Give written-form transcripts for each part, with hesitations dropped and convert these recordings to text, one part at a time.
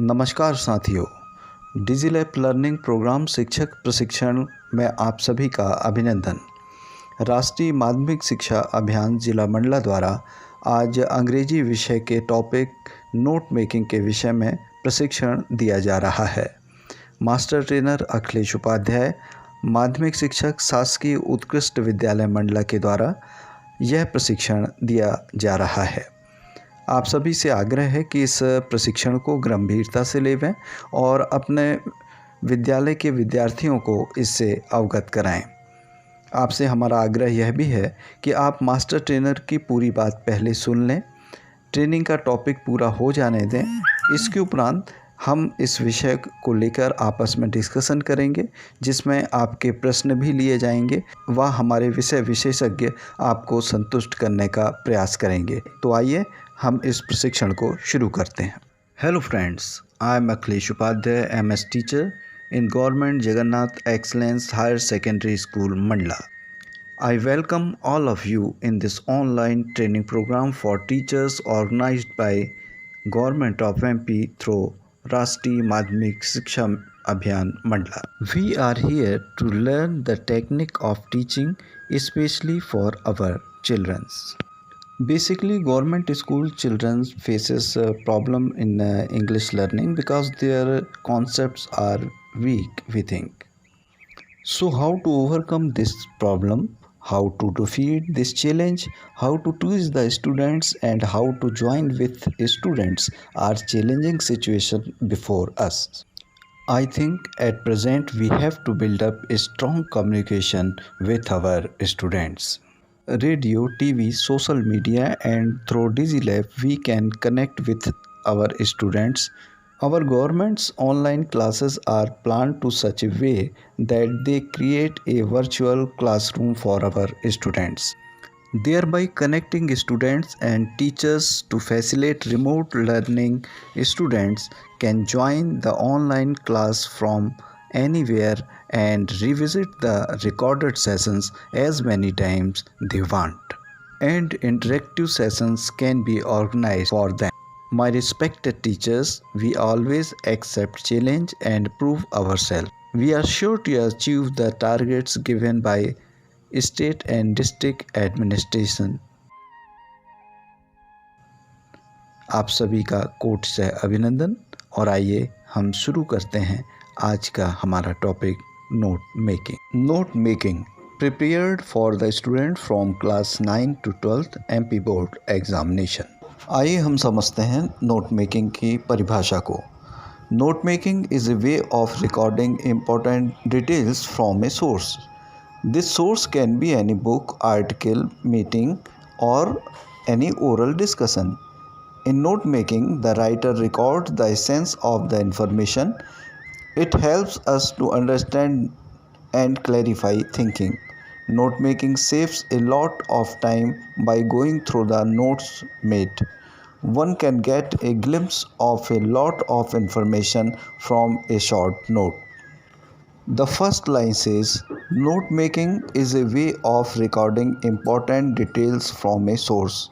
नमस्कार साथियों, डिजिलैप learning programme शिक्षक प्रशिक्षण में आप सभी का अभिनंदन। राष्ट्रीय माध्यमिक शिक्षा अभियान जिला मंडला द्वारा आज अंग्रेजी विषय के टॉपिक नोट मेकिंग के विषय में प्रशिक्षण दिया जा रहा है। मास्टर ट्रेनर अखिलेश उपाध्याय, माध्यमिक शिक्षक, शासकीय उत्कृष्ट विद्यालय मंडला के द्वारा यह प्रशिक्षण दिया जा रहा है। आप सभी से आग्रह है कि इस प्रशिक्षण को गंभीरता से लेवें और अपने विद्यालय के विद्यार्थियों को इससे अवगत कराएं। आपसे हमारा आग्रह यह भी है कि आप मास्टर ट्रेनर की पूरी बात पहले सुन लें, ट्रेनिंग का टॉपिक पूरा हो जाने दें। इसके उपरांत हम इस विषय को लेकर आपस में डिस्कशन करेंगे, जिसमें आपके प्रश्न भी लिए जाएंगे व हमारे विषय विशेषज्ञ आपको संतुष्ट करने का प्रयास करेंगे। तो आइए हम इस प्रशिक्षण को शुरू करते हैं। Hello friends, I am Akhilesh Upadhyay, MS teacher in Government Jagannath Excellence Higher Secondary School, Mandla. I welcome all of you in this online training program for teachers organized by Government of MP through Rashtriya Madhyamik Shiksha Abhiyan, Mandla. We are here to learn the technique of teaching, especially for our children. Basically, government school children faces a problem in English learning because their concepts are weak, we think. So how to overcome this problem, how to defeat this challenge, how to teach the students and how to join with students are challenging situation before us. I think at present we have to build up a strong communication with our students. Radio, TV, social media and through DigiLab we can connect with our students. Our government's online classes are planned to such a way that they create a virtual classroom for our students, thereby connecting students and teachers to facilitate remote learning. Students can join the online class from anywhere and revisit the recorded sessions as many times they want, and interactive sessions can be organized for them. My respected teachers, we always accept challenge and prove ourselves. We are sure to achieve the targets given by state and district administration. आप सभी का coat से अभिनंदन। और आइए हम शुरू करते हैं आज का हमारा topic note making. Note making prepared for the student from class 9 to 12th MP board examination. आइए हम समझते हैं नोट मेकिंग की परिभाषा को। Note making is a way of recording important details from a source. This source can be any book, article, meeting और any oral discussion. In note making, the writer records the essence of the information. It helps us to understand and clarify thinking. Note making saves a lot of time by going through the notes made. One can get a glimpse of a lot of information from a short note. The first line says, note making is a way of recording important details from a source.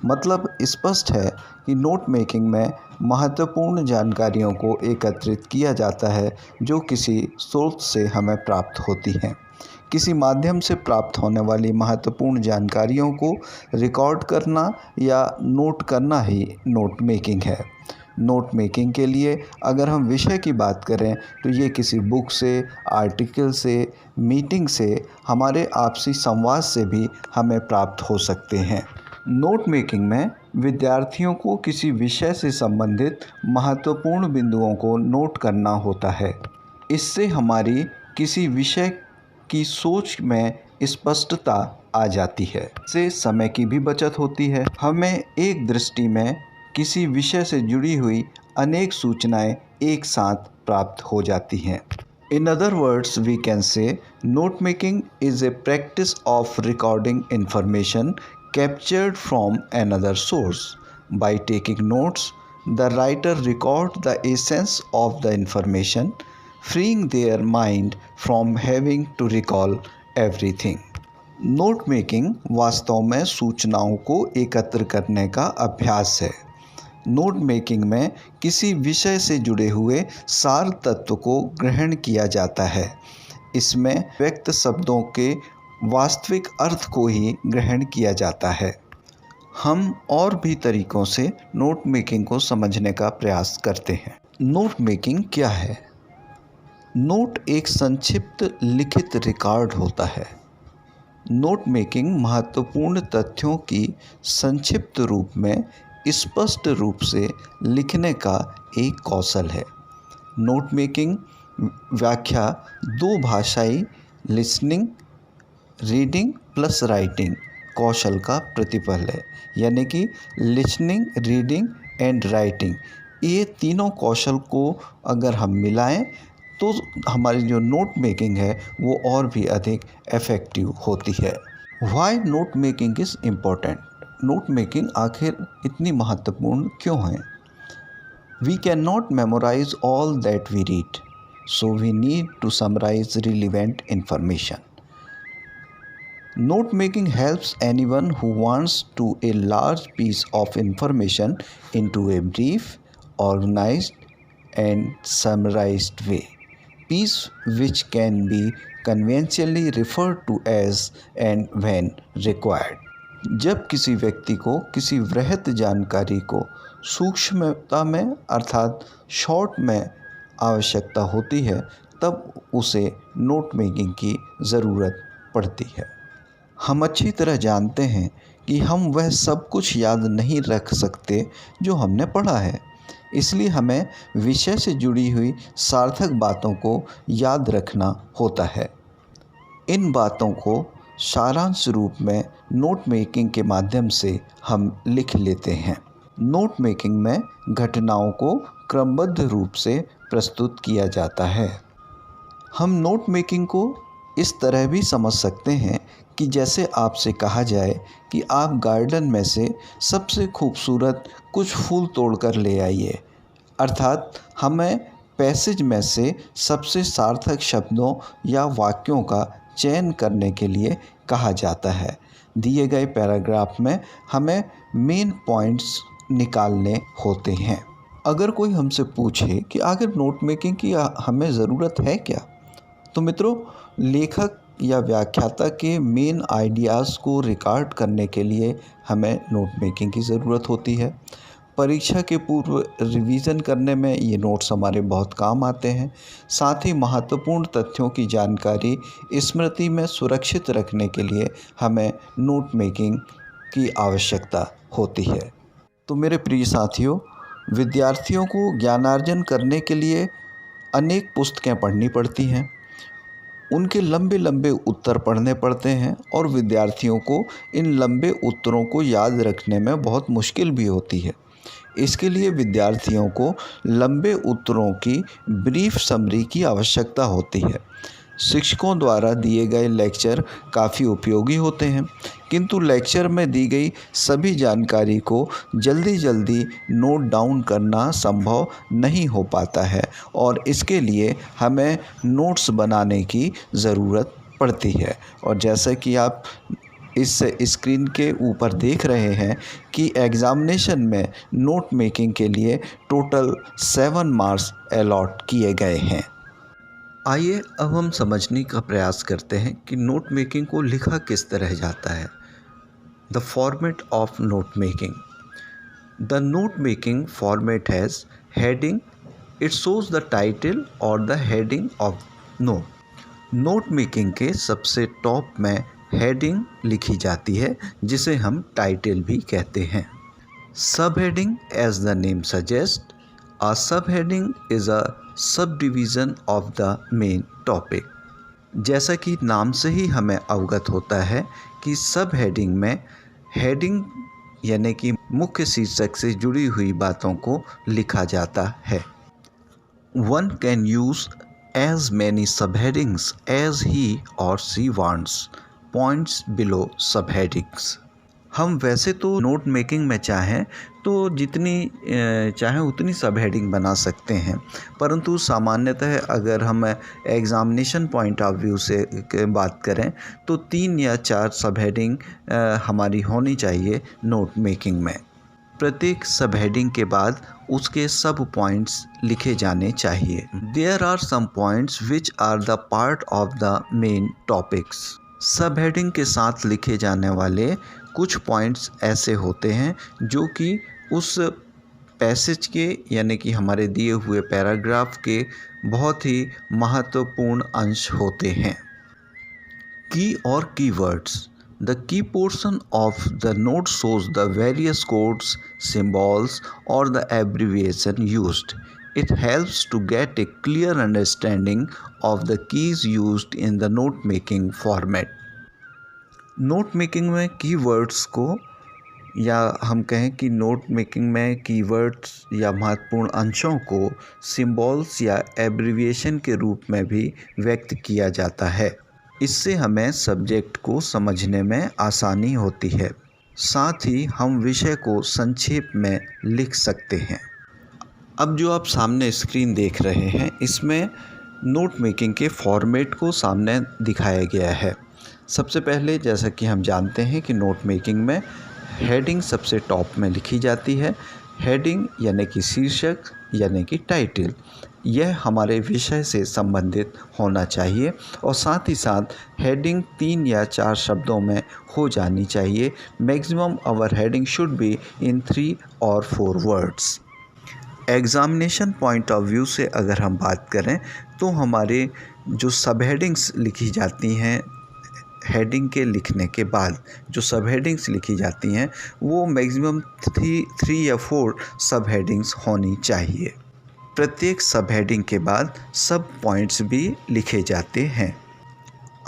मतलब स्पष्ट है कि note making में महत्वपूर्ण जानकारियों को एकत्रित किया जाता है जो किसी स्रोत से हमें प्राप्त होती हैं। किसी माध्यम से प्राप्त होने वाली महत्वपूर्ण जानकारियों को रिकॉर्ड करना या नोट करना ही नोट मेकिंग है। नोट मेकिंग के लिए अगर हम विषय की बात करें तो ये किसी बुक से, आर्टिकल से, मीटिंग से, हमारे आपसी संवाद से भी हमें प्राप्त हो सकते हैं। नोट मेकिंग में विद्यार्थियों को किसी विषय से संबंधित महत्वपूर्ण बिंदुओं को नोट करना होता है। इससे हमारी किसी विषय की सोच में स्पष्टता आ जाती है। इससे समय की भी बचत होती है। हमें एक दृष्टि में किसी विषय से जुड़ी हुई अनेक सूचनाएं एक साथ प्राप्त हो जाती हैं। In other words, we can say note making is a practice of recording information captured from another source. By taking notes, the writer records the essence of the information, freeing their mind from having to recall everything. Note making वास्तव में सूचनाओं को एकत्र करने का अभ्यास है। Note making में किसी विषय से जुड़े हुए सार तत्व को ग्रहण किया जाता है। इसमें व्यक्त शब्दों के वास्तविक अर्थ को ही ग्रहण किया जाता है। हम और भी तरीकों से नोट मेकिंग को समझने का प्रयास करते हैं। नोट मेकिंग क्या है? नोट एक संक्षिप्त लिखित रिकॉर्ड होता है। नोट मेकिंग महत्वपूर्ण तथ्यों की संक्षिप्त रूप में स्पष्ट रूप से लिखने का एक कौशल है। नोट मेकिंग व्याख्या दो भाषाई लिसनिंग, रीडिंग प्लस राइटिंग कौशल का प्रतिफल है। यानी कि लिसनिंग, रीडिंग एंड राइटिंग, ये तीनों कौशल को अगर हम मिलाएं तो हमारी जो नोट मेकिंग है वो और भी अधिक इफ़ेक्टिव होती है। Why note making is important? Note making आखिर इतनी महत्वपूर्ण क्यों है? We can not memorize all that we read, so we need to summarize relevant information. Note making helps anyone who wants to a large piece of information into a brief, organized and summarized way. Piece which can be conventionally referred to as and when required. जब किसी व्यक्ति को किसी वृहत जानकारी को सूक्ष्मता में अर्थात शॉर्ट में आवश्यकता होती है तब उसे नोट मेकिंग की ज़रूरत पड़ती है। हम अच्छी तरह जानते हैं कि हम वह सब कुछ याद नहीं रख सकते जो हमने पढ़ा है, इसलिए हमें विषय से जुड़ी हुई सार्थक बातों को याद रखना होता है। इन बातों को सारांश रूप में नोट मेकिंग के माध्यम से हम लिख लेते हैं। नोट मेकिंग में घटनाओं को क्रमबद्ध रूप से प्रस्तुत किया जाता है। हम नोट मेकिंग को इस तरह भी समझ सकते हैं कि जैसे आपसे कहा जाए कि आप गार्डन में से सबसे खूबसूरत कुछ फूल तोड़कर ले आइए, अर्थात हमें पैसेज में से सबसे सार्थक शब्दों या वाक्यों का चयन करने के लिए कहा जाता है। दिए गए पैराग्राफ में हमें मेन पॉइंट्स निकालने होते हैं। अगर कोई हमसे पूछे कि आखिर नोट मेकिंग की हमें ज़रूरत है क्या, तो मित्रों, लेखक या व्याख्याता के मेन आइडियाज़ को रिकॉर्ड करने के लिए हमें नोट मेकिंग की ज़रूरत होती है। परीक्षा के पूर्व रिवीजन करने में ये नोट्स हमारे बहुत काम आते हैं। साथ ही महत्वपूर्ण तथ्यों की जानकारी स्मृति में सुरक्षित रखने के लिए हमें नोट मेकिंग की आवश्यकता होती है। तो मेरे प्रिय साथियों, विद्यार्थियों को ज्ञानार्जन करने के लिए अनेक पुस्तकें पढ़नी पड़ती हैं, उनके लंबे लंबे उत्तर पढ़ने पड़ते हैं और विद्यार्थियों को इन लंबे उत्तरों को याद रखने में बहुत मुश्किल भी होती है। इसके लिए विद्यार्थियों को लंबे उत्तरों की ब्रीफ समरी की आवश्यकता होती है। शिक्षकों द्वारा दिए गए लेक्चर काफ़ी उपयोगी होते हैं, किंतु लेक्चर में दी गई सभी जानकारी को जल्दी जल्दी नोट डाउन करना संभव नहीं हो पाता है और इसके लिए हमें नोट्स बनाने की ज़रूरत पड़ती है। और जैसा कि आप इस स्क्रीन के ऊपर देख रहे हैं कि एग्ज़ामिनेशन में नोट मेकिंग के लिए टोटल 7 मार्क्स अलॉट किए गए हैं। आइए अब हम समझने का प्रयास करते हैं कि नोट मेकिंग को लिखा किस तरह जाता है। The format of note making. The note making format has heading, it shows the title और the heading of note. Note making के सबसे टॉप में हेडिंग लिखी जाती है जिसे हम टाइटल भी कहते हैं। Sub heading, as the name suggest, a subheading is a subdivision of the main topic। जैसा कि नाम से ही हमें अवगत होता है कि सब हेडिंग में हेडिंग यानी कि मुख्य शीर्षक से जुड़ी हुई बातों को लिखा जाता है। One can use as many subheadings as he or she wants, points below subheadings। हम वैसे तो नोट मेकिंग में चाहें तो जितनी चाहें उतनी सब हेडिंग बना सकते हैं, परंतु सामान्यतः अगर हम एग्ज़ामिनेशन पॉइंट ऑफ व्यू से बात करें तो 3 या 4 सब हेडिंग हमारी होनी चाहिए नोट मेकिंग में। प्रत्येक सब हेडिंग के बाद उसके सब पॉइंट्स लिखे जाने चाहिए। There are some points which are the part of the main topics. Sub heading के साथ लिखे जाने वाले कुछ पॉइंट्स ऐसे होते हैं जो कि उस पैसेज के यानी कि हमारे दिए हुए पैराग्राफ के बहुत ही महत्वपूर्ण अंश होते हैं। की और keywords. The key portion of the note shows the various codes, symbols, or the abbreviation used. It helps to get a clear understanding of the keys used in the note making format. Note making में keywords को या हम कहें कि note making में keywords या महत्वपूर्ण अंशों को सिंबल्स या एब्रिविएशन के रूप में भी व्यक्त किया जाता है। इससे हमें सब्जेक्ट को समझने में आसानी होती है, साथ ही हम विषय को संक्षेप में लिख सकते हैं। अब जो आप सामने स्क्रीन देख रहे हैं, इसमें नोट मेकिंग के फॉर्मेट को सामने दिखाया गया है। सबसे पहले जैसा कि हम जानते हैं कि नोट मेकिंग में हेडिंग सबसे टॉप में लिखी जाती है। हेडिंग यानी कि शीर्षक यानी कि टाइटल, यह हमारे विषय से संबंधित होना चाहिए और साथ ही साथ हेडिंग 3 या 4 शब्दों में हो जानी चाहिए। Maximum our heading should be in 3 और 4 words. Examination point of view से अगर हम बात करें तो हमारे जो सब हेडिंग्स लिखी जाती हैं, हेडिंग के लिखने के बाद जो सब हेडिंग्स लिखी जाती हैं वो मैक्सिमम 3 या 4 सब हेडिंग्स होनी चाहिए। प्रत्येक सब हेडिंग के बाद सब पॉइंट्स भी लिखे जाते हैं।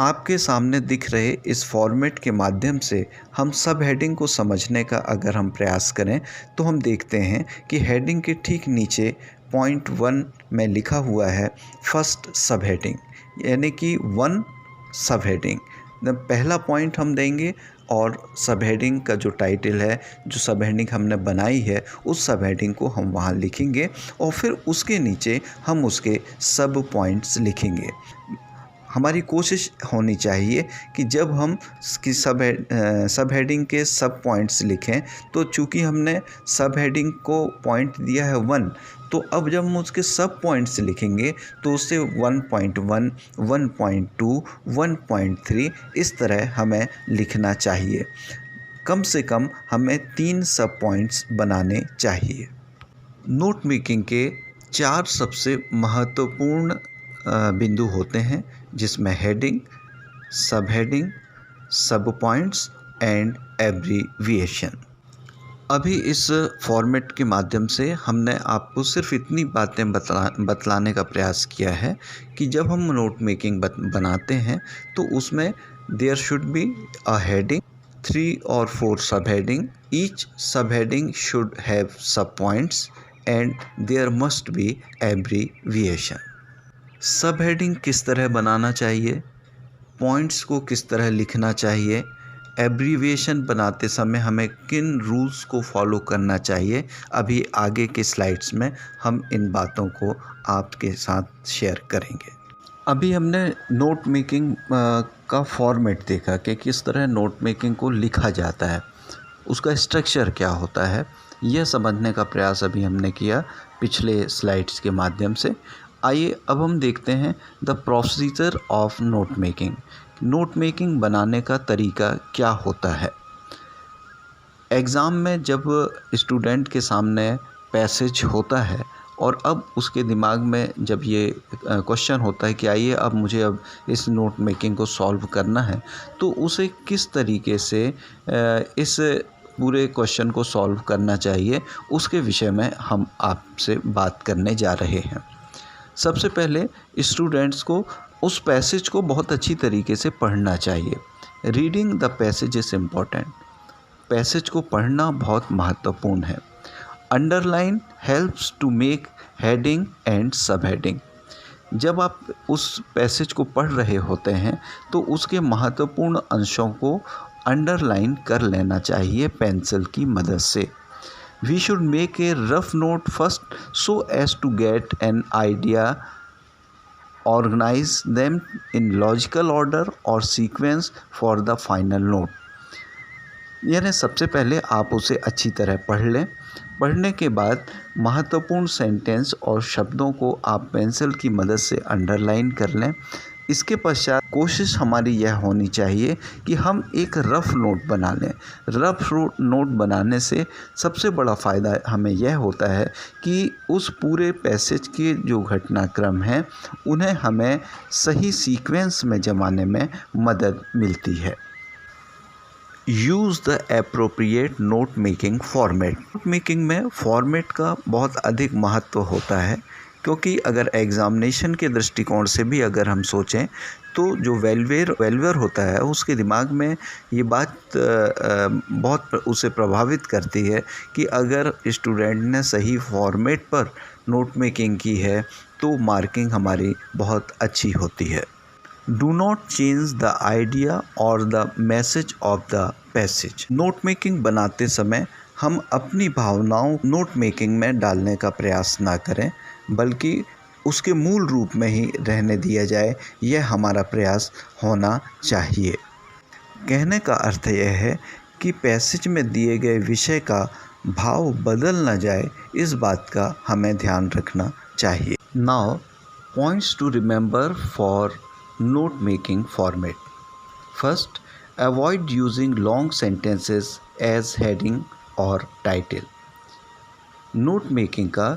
आपके सामने दिख रहे इस फॉर्मेट के माध्यम से हम सब हेडिंग को समझने का अगर हम प्रयास करें तो हम देखते हैं कि हेडिंग के ठीक नीचे पॉइंट 1 में लिखा हुआ है फर्स्ट सब हेडिंग, यानी कि 1 सब हेडिंग। पहला पॉइंट हम देंगे और सब हेडिंग का जो टाइटल है, जो सब हेडिंग हमने बनाई है, उस सब हेडिंग को हम वहाँ लिखेंगे और फिर उसके नीचे हम उसके सब पॉइंट्स लिखेंगे। हमारी कोशिश होनी चाहिए कि जब हम की सब हेडिंग के सब पॉइंट्स लिखें तो चूँकि हमने सब हेडिंग को पॉइंट दिया है 1, तो अब जब हम उसके सब पॉइंट्स लिखेंगे तो उससे 1.1, 1.2, 1.3 इस तरह हमें लिखना चाहिए। कम से कम हमें 3 सब पॉइंट्स बनाने चाहिए। नोट मेकिंग के 4 सबसे महत्वपूर्ण बिंदु होते हैं, जिसमें हेडिंग, सब हेडिंग, सब पॉइंट्स एंड एब्रीविएशन। अभी इस फॉर्मेट के माध्यम से हमने आपको सिर्फ इतनी बातें बतलाने का प्रयास किया है कि जब हम नोट मेकिंग बनाते हैं तो उसमें there should be a heading, 3 और 4 sub heading, each sub heading should have sub points and there must be abbreviation. Sub heading किस तरह बनाना चाहिए, पॉइंट्स को किस तरह लिखना चाहिए, एब्रीविएशन बनाते समय हमें किन रूल्स को फॉलो करना चाहिए, अभी आगे के स्लाइड्स में हम इन बातों को आपके साथ शेयर करेंगे। अभी हमने नोट मेकिंग का फॉर्मेट देखा कि किस तरह नोट मेकिंग को लिखा जाता है, उसका स्ट्रक्चर क्या होता है, यह समझने का प्रयास अभी हमने किया पिछले स्लाइड्स के माध्यम से। आइए अब हम देखते हैं the procedure of note making. Note making बनाने का तरीका क्या होता है। एग्ज़ाम में जब स्टूडेंट के सामने पैसेज होता है और अब उसके दिमाग में जब ये क्वेश्चन होता है कि आइए अब मुझे अब इस नोट मेकिंग को सॉल्व करना है, तो उसे किस तरीके से इस पूरे क्वेश्चन को सॉल्व करना चाहिए, उसके विषय में हम आपसे बात करने जा रहे हैं। सबसे पहले स्टूडेंट्स को उस पैसेज को बहुत अच्छी तरीके से पढ़ना चाहिए। Reading the passage is important. Passage को पढ़ना बहुत महत्वपूर्ण है। Underline helps to make heading and sub heading. जब आप उस पैसेज को पढ़ रहे होते हैं तो उसके महत्वपूर्ण अंशों को अंडरलाइन कर लेना चाहिए पेंसिल की मदद से। We should make a rough note first so as to get an idea, organize them in logical order or sequence for the final note. यानी सबसे पहले आप उसे अच्छी तरह पढ़ लें। पढ़ने के बाद महत्वपूर्ण सेंटेंस और शब्दों को आप पेंसिल की मदद से अंडरलाइन कर लें। इसके पश्चात कोशिश हमारी यह होनी चाहिए कि हम एक रफ़ नोट बना लें। रफ़ नोट बनाने से सबसे बड़ा फ़ायदा हमें यह होता है कि उस पूरे पैसेज के जो घटनाक्रम हैं उन्हें हमें सही सीक्वेंस में जमाने में मदद मिलती है। Use the appropriate note making format. Note making में फॉर्मेट का बहुत अधिक महत्व होता है, क्योंकि अगर एग्ज़ामिनेशन के दृष्टिकोण से भी अगर हम सोचें तो जो वैल्यूअर होता है उसके दिमाग में ये बात बहुत उसे प्रभावित करती है कि अगर स्टूडेंट ने सही फॉर्मेट पर नोट मेकिंग की है तो मार्किंग हमारी बहुत अच्छी होती है। Do not change the idea और the message of the passage. Note making बनाते समय हम अपनी भावनाओं नोट मेकिंग में डालने का प्रयास ना करें, बल्कि उसके मूल रूप में ही रहने दिया जाए, यह हमारा प्रयास होना चाहिए। कहने का अर्थ यह है कि पैसेज में दिए गए विषय का भाव बदल ना जाए, इस बात का हमें ध्यान रखना चाहिए। Now points to remember for note making format. First, avoid using long sentences as heading or title. Note making का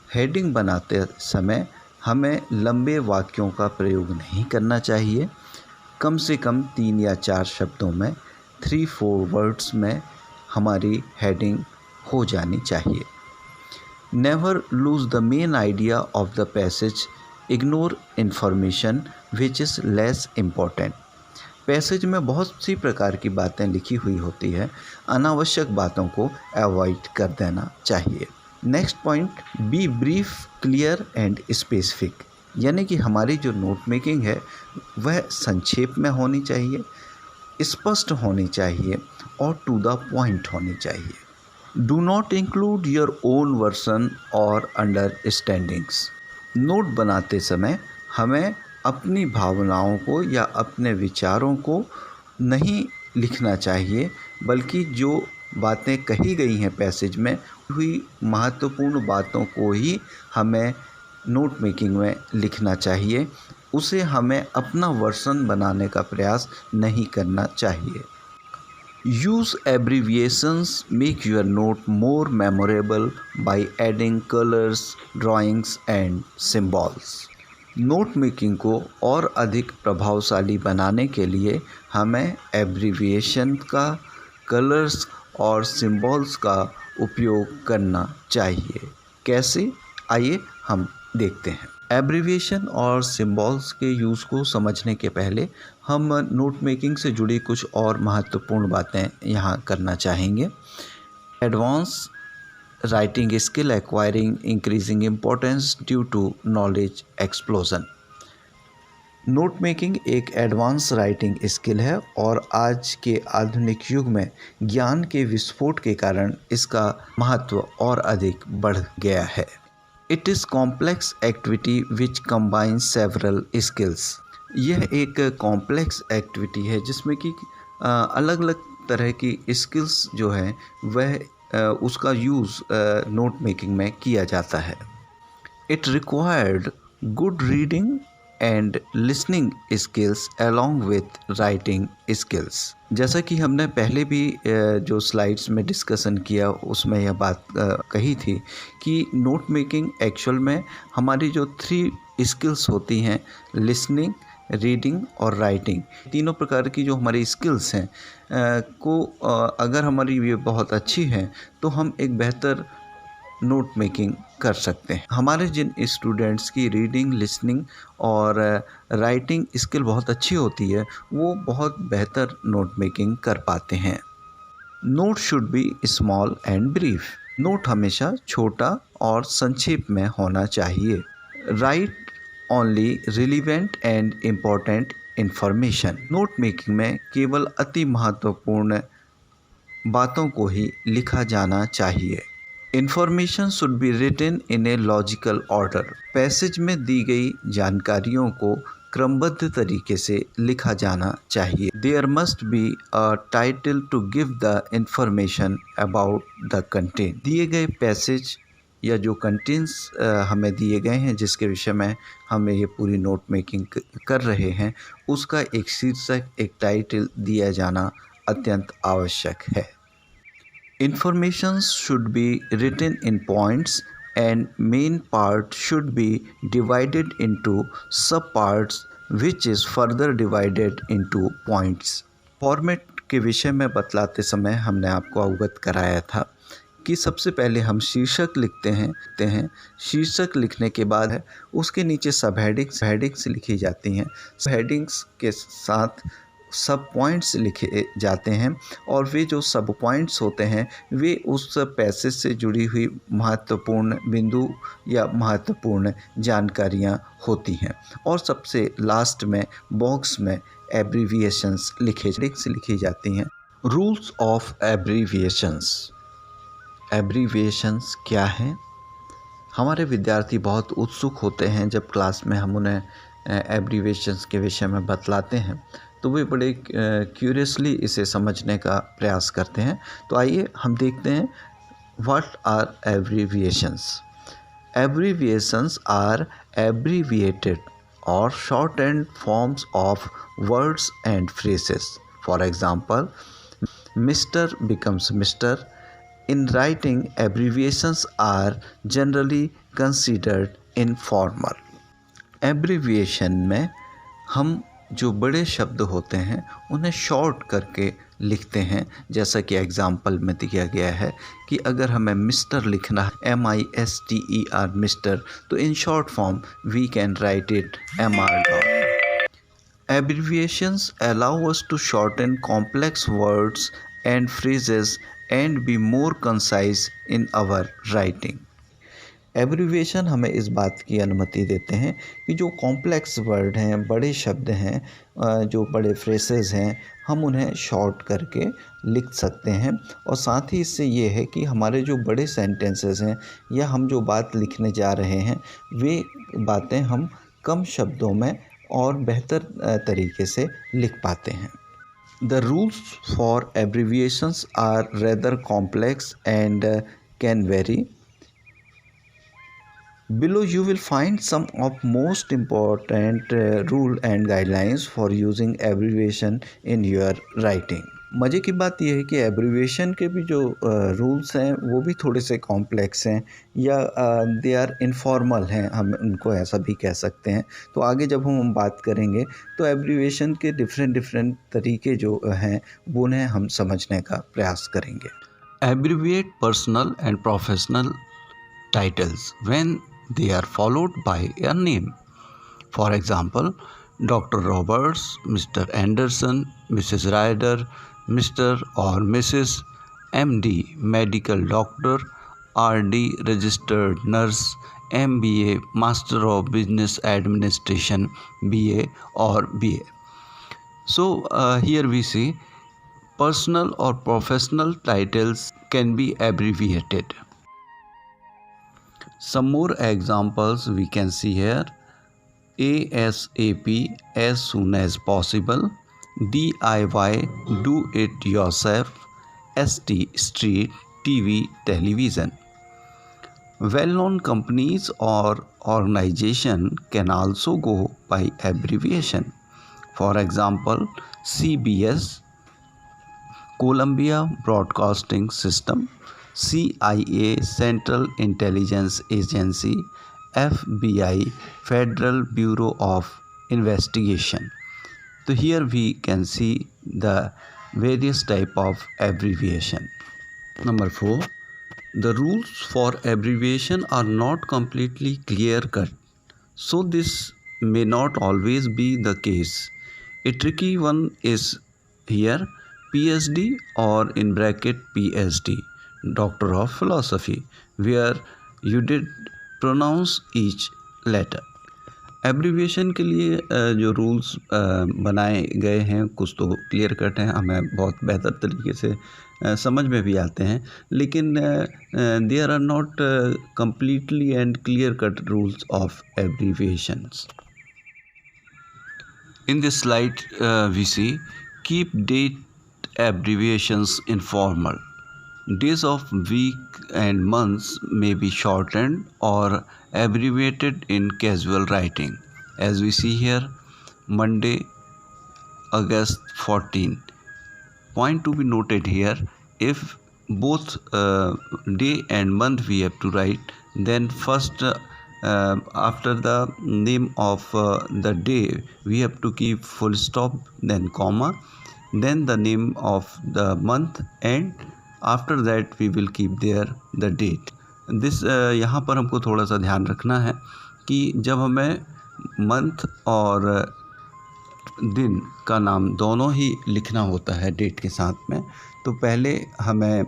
हेडिंग बनाते समय हमें लंबे वाक्यों का प्रयोग नहीं करना चाहिए। कम से कम 3 या 4 शब्दों में 3-4 वर्ड्स में हमारी हेडिंग हो जानी चाहिए। Never lose the main idea of the passage, ignore information which is less important. Passage में बहुत सी प्रकार की बातें लिखी हुई होती है, अनावश्यक बातों को अवॉइड कर देना चाहिए। Next point, B brief, clear and specific. यानी कि हमारी जो नोट मेकिंग है वह संक्षेप में होनी चाहिए, स्पष्ट होनी चाहिए और टू द पॉइंट होनी चाहिए। Do not include your own version और अंडरस्टैंडिंग्स। नोट बनाते समय हमें अपनी भावनाओं को या अपने विचारों को नहीं लिखना चाहिए, बल्कि जो बातें कही गई हैं पैसेज में हुई महत्वपूर्ण बातों को ही हमें नोट मेकिंग में लिखना चाहिए। उसे हमें अपना वर्सन बनाने का प्रयास नहीं करना चाहिए। Use abbreviations, make your note more memorable by adding colors, drawings and symbols. Note making को और अधिक प्रभावशाली बनाने के लिए हमें एब्रीविएशन का, कलर्स और सिंबल्स का उपयोग करना चाहिए। कैसे? आइए हम देखते हैं। एब्रीविएशन और सिंबल्स के यूज़ को समझने के पहले हम नोट मेकिंग से जुड़ी कुछ और महत्वपूर्ण बातें यहाँ करना चाहेंगे। Advance writing skill acquiring increasing importance due to knowledge explosion. Note making एक एडवांस राइटिंग स्किल है और आज के आधुनिक युग में ज्ञान के विस्फोट के कारण इसका महत्व और अधिक बढ़ गया है। It is complex activity which combine several skills. यह एक कॉम्प्लेक्स एक्टिविटी है जिसमें कि अलग अलग तरह की स्किल्स जो हैं वह उसका यूज़ नोट मेकिंग में किया जाता है। It required good reading and listening skills along with writing skills. जैसा कि हमने पहले भी जो स्लाइड्स में डिस्कशन किया उसमें यह बात कही थी कि नोट मेकिंग एक्चुअल में हमारी जो 3 स्किल्स होती हैं, लिसनिंग, रीडिंग और राइटिंग, तीनों प्रकार की जो हमारी स्किल्स हैं अगर हमारी ये बहुत अच्छी हैं तो हम एक बेहतर नोट मेकिंग कर सकते हैं। हमारे जिन स्टूडेंट्स की रीडिंग, लिसनिंग और राइटिंग स्किल बहुत अच्छी होती है वो बहुत बेहतर नोट मेकिंग कर पाते हैं। Note should be small and brief. Note हमेशा छोटा और संक्षेप में होना चाहिए। Right only relevant and important information. Note making में केवल अति महत्वपूर्ण बातों को ही लिखा जाना चाहिए। Information should be written in a logical order. Passage में दी गई जानकारियों को क्रमबद्ध तरीके से लिखा जाना चाहिए। There must be a title to give the information about the content. दिए गए पैसेज या जो कंटेंट्स हमें दिए गए हैं जिसके विषय में हमें ये पूरी नोट मेकिंग कर रहे हैं, उसका एक शीर्षक, एक टाइटल दिया जाना अत्यंत आवश्यक है। Information should be written in points and main part should be divided into sub-parts which is further divided into points। Format के विषय में बतलाते समय हमने आपको अवगत कराया था कि सबसे पहले हम शीर्षक लिखते हैं। शीर्षक लिखने के बाद है उसके नीचे सब हेडिंग्स लिखी जाती हैं। हेडिंग्स के साथ सब पॉइंट्स लिखे जाते हैं और वे जो सब पॉइंट्स होते हैं वे उस पैसेज से जुड़ी हुई महत्वपूर्ण बिंदु या महत्वपूर्ण जानकारियाँ होती हैं। और सबसे लास्ट में बॉक्स में एब्रीविएशंस लिखी जाती हैं। Rules of abbreviations. एब्रीविएशंस क्या हैं? हमारे विद्यार्थी बहुत उत्सुक होते हैं जब क्लास में हम उन्हें एब्रीविएशंस के विषय में बतलाते हैं, तो वे बड़े क्यूरियसली इसे समझने का प्रयास करते हैं। तो आइए हम देखते हैं what are abbreviations. Abbreviations are abbreviated और shortened forms of words and phrases। For example, Mr. becomes Mr. In writing, abbreviations are generally considered informal। Abbreviation में हम जो बड़े शब्द होते हैं उन्हें शॉर्ट करके लिखते हैं, जैसा कि एग्जाम्पल में दिया गया है कि अगर हमें मिस्टर लिखना है MISTER मिस्टर, तो in short form we can write it MR. Abbreviations allow us to shorten complex words and phrases and be more concise in our writing। Abbreviation हमें इस बात की अनुमति देते हैं कि जो कॉम्प्लेक्स वर्ड हैं, बड़े शब्द हैं, जो बड़े फ्रेसेस हैं, हम उन्हें शॉर्ट करके लिख सकते हैं। और साथ ही इससे ये है कि हमारे जो बड़े सेंटेंसेस हैं या हम जो बात लिखने जा रहे हैं वे बातें हम कम शब्दों में और बेहतर तरीके से लिख पाते हैं। The rules for abbreviations are rather complex and can vary। Below you will find some of most important rule and guidelines for using abbreviation in your writing। मज़े की बात यह है कि एब्रीविएशन के भी जो रूल्स हैं वो भी थोड़े से कॉम्प्लेक्स हैं या दे आर इनफॉर्मल हैं, हम उनको ऐसा भी कह सकते हैं। तो आगे जब हम बात करेंगे तो एब्रीविएशन के डिफरेंट तरीके जो हैं वो उन्हें हम समझने का प्रयास करेंगे। Abbreviate personal and professional titles when they are followed by a name। For example, Dr. Roberts, Mr. Anderson, Mrs. Ryder, Mr. or Mrs. MD, medical doctor, RD, registered nurse, MBA, Master of Business Administration, BA or BA। So here we see personal or professional titles can be abbreviated। Some more examples we can see here: ASAP, as soon as possible; DIY, do it yourself; ST, street; TV, television। Well-known companies or organization can also go by abbreviation। For example, CBS, Columbia Broadcasting System; CIA, Central Intelligence Agency; FBI, Federal Bureau of Investigation। So here we can see the various type of abbreviation। Number 4, the rules for abbreviation are not completely clear cut, so this may not always be the case। A tricky one is here PhD or in bracket PhD, Doctor of Philosophy, where you did pronounce each letter। Abbreviation के लिए जो rules बनाए गए हैं कुछ तो clear cut हैं, हमें बहुत बेहतर तरीके से समझ में भी आते हैं, लेकिन there are not completely and clear cut rules of abbreviations. In this slide, we see keep date abbreviations informal. Days of week and months may be shortened or abbreviated in casual writing. As we see here, Monday, August 14. Point to be noted here, if both day and month we have to write, then first after the name of the day we have to keep full stop, then comma, then the name of the month, and after that we will keep there the date. This यहाँ पर हमको थोड़ा सा ध्यान रखना है कि जब हमें मंथ और दिन का नाम दोनों ही लिखना होता है डेट के साथ में, तो पहले हमें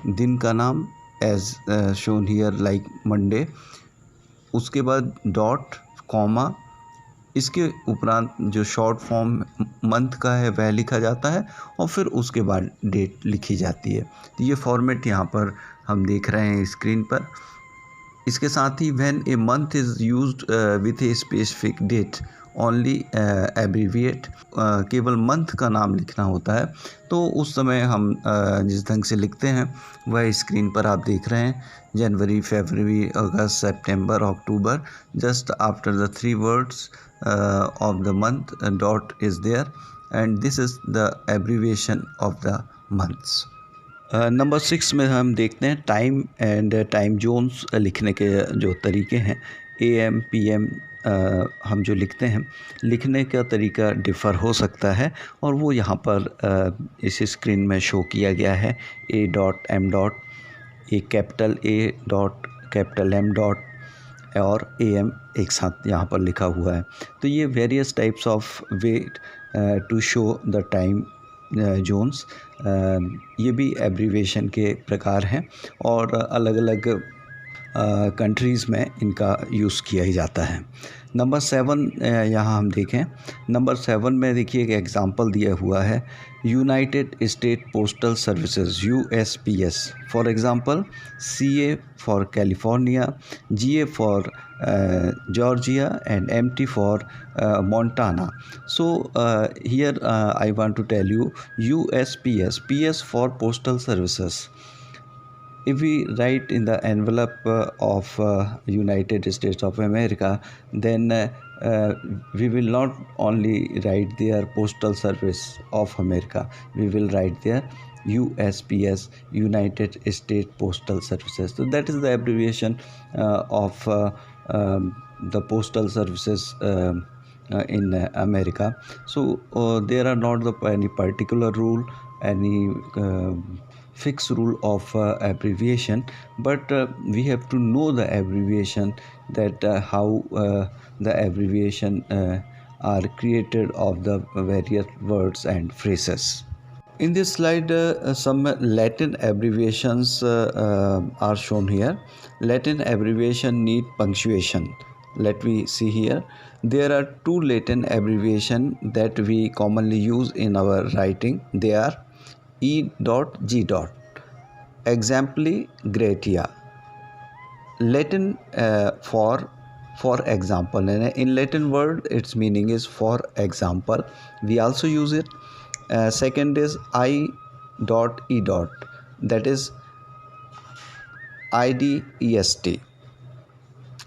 दिन का नाम as shown here like Monday, उसके बाद डॉट कॉमा, इसके उपरांत जो शॉर्ट फॉर्म मंथ का है वह लिखा जाता है और फिर उसके बाद डेट लिखी जाती है। तो ये फॉर्मेट यहाँ पर हम देख रहे हैं स्क्रीन पर। इसके साथ ही when a month is used with a specific date only abbreviate, केवल मंथ का नाम लिखना होता है, तो उस समय हम जिस ढंग से लिखते हैं वह स्क्रीन पर आप देख रहे हैं। जनवरी, फरवरी, अगस्त, सितंबर, अक्टूबर, just after the 3 words of the month a dot is there, and this is the abbreviation of the months. Number 6 में हम देखते हैं टाइम एंड टाइम जोन्स लिखने के जो तरीके हैं। AM PM हम जो लिखते हैं, लिखने का तरीका डिफ़र हो सकता है और वो यहाँ पर इस स्क्रीन में शो किया गया है। A dot M dot, A capital A dot capital M dot और AM एक साथ यहाँ पर लिखा हुआ है। तो ये various types of way to show the time zones, ये भी एब्रीविएशन के प्रकार हैं और अलग अलग कंट्रीज़ में इनका यूज़ किया ही जाता है। नंबर 7 यहाँ हम देखें, नंबर 7 में देखिए एक एग्ज़ाम्पल दिया हुआ है, United state postal services USPS, for example CA for California, GA for Georgia and MT for Montana. So here I want to tell you USPS, PS for postal services. If we write in the envelope of United States of America, then we will not only write there Postal Service of America, we will write there USPS, United States Postal Services. So that is the abbreviation of the postal services in America. So there are not any particular rule, any fixed rule of abbreviation, but we have to know the abbreviation, that how the abbreviation are created of the various words and phrases. In this slide, some Latin abbreviations are shown here. Latin abbreviation need punctuation. Let me see here. There are 2 Latin abbreviation that we commonly use in our writing. They are E dot G dot. Exempli gratia. Latin for example. In Latin word, its meaning is for example. We also use it. Second is I dot E dot, that is IDEST.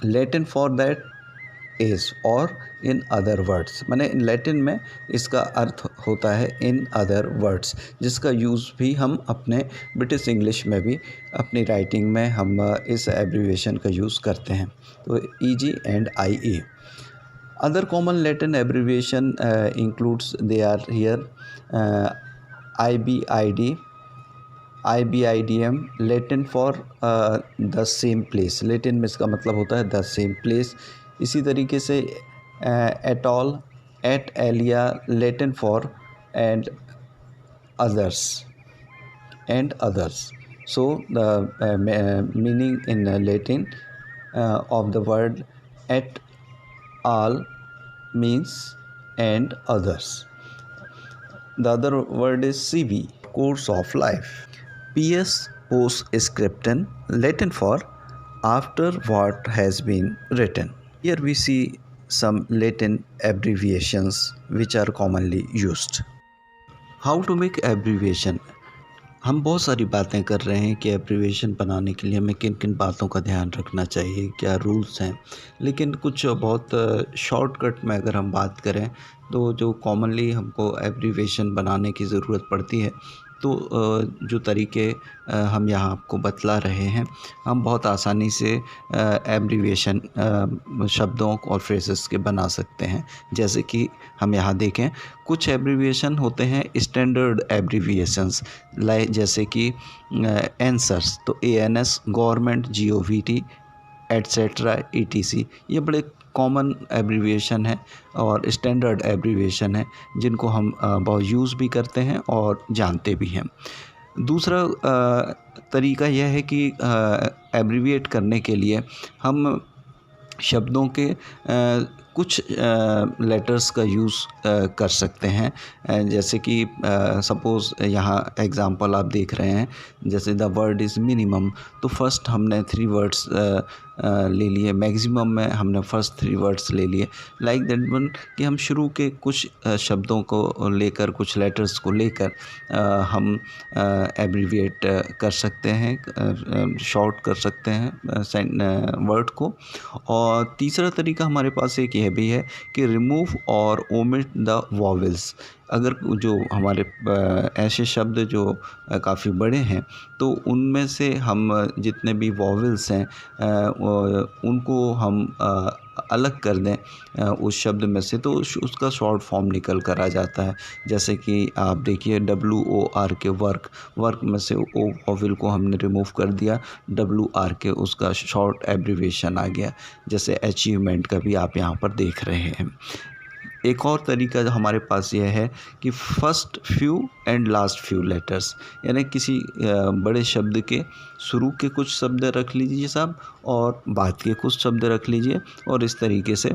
Latin for that is or in other words, माने Latin में इसका अर्थ होता है in other words, जिसका use भी हम अपने British English में भी अपनी राइटिंग में हम इस एब्रीविएशन का यूज़ करते हैं। तो EG and IE. Other common Latin abbreviation includes, they are here, IBID, IBIDM, Latin for the same place. Latin में इसका मतलब होता है the same place. इसी तरीके से at all, at alia, Latin for and others, and others. So the meaning in Latin of the word at all means and others. The other word is CV, course of life. PS, postscriptum, Latin for after what has been written. Here we see some Latin abbreviations which are commonly used. How to make abbreviation. हम बहुत सारी बातें कर रहे हैं कि abbreviation बनाने के लिए हमें किन किन बातों का ध्यान रखना चाहिए, क्या रूल्स हैं, लेकिन कुछ बहुत शॉर्टकट में अगर हम बात करें तो जो कॉमनली हमको एब्रीविएशन बनाने की ज़रूरत पड़ती है, तो जो तरीके हम यहाँ आपको बतला रहे हैं, हम बहुत आसानी से एब्रीविएशन शब्दों और फ्रेजेस के बना सकते हैं। जैसे कि हम यहाँ देखें, कुछ एब्रीविएशन होते हैं स्टैंडर्ड एब्रीविएशंस, जैसे कि एंसर्स, तो ANS, government, GOVT, etcetera, ETC, ये बड़े कॉमन एब्रीविएशन है और स्टैंडर्ड एब्रीविएशन है जिनको हम बहुत यूज़ भी करते हैं और जानते भी हैं। दूसरा तरीका यह है कि एब्रीविएट करने के लिए हम शब्दों के कुछ लेटर्स का यूज़ कर सकते हैं। जैसे कि सपोज़ यहाँ एग्ज़ाम्पल आप देख रहे हैं, जैसे द वर्ड इज़ मिनिमम, तो फर्स्ट हमने 3 वर्ड्स ले लिए, मैक्सिमम में हमने फर्स्ट 3 वर्ड्स ले लिए, लाइक दैट वन, कि हम शुरू के कुछ शब्दों को लेकर, कुछ लेटर्स को लेकर हम एब्रीविएट कर सकते हैं, शॉर्ट कर सकते हैं वर्ड को। और तीसरा तरीका हमारे पास एक यह भी है कि रिमूव और ओमिट द वॉवेल्स। अगर जो हमारे ऐसे शब्द जो काफ़ी बड़े हैं, तो उनमें से हम जितने भी वॉवेल्स हैं उनको हम अलग कर दें उस शब्द में से, तो उसका शॉर्ट फॉर्म निकल कर आ जाता है। जैसे कि आप देखिए WOR के वर्क में से ओ वॉवेल को हमने रिमूव कर दिया, WR के उसका शॉर्ट एब्रीविएशन आ गया। जैसे अचीवमेंट का भी आप यहाँ पर देख रहे हैं। एक और तरीका जो हमारे पास यह है कि first few and last few letters, यानी किसी बड़े शब्द के शुरू के कुछ शब्द रख लीजिए साहब और बाद के कुछ शब्द रख लीजिए, और इस तरीके से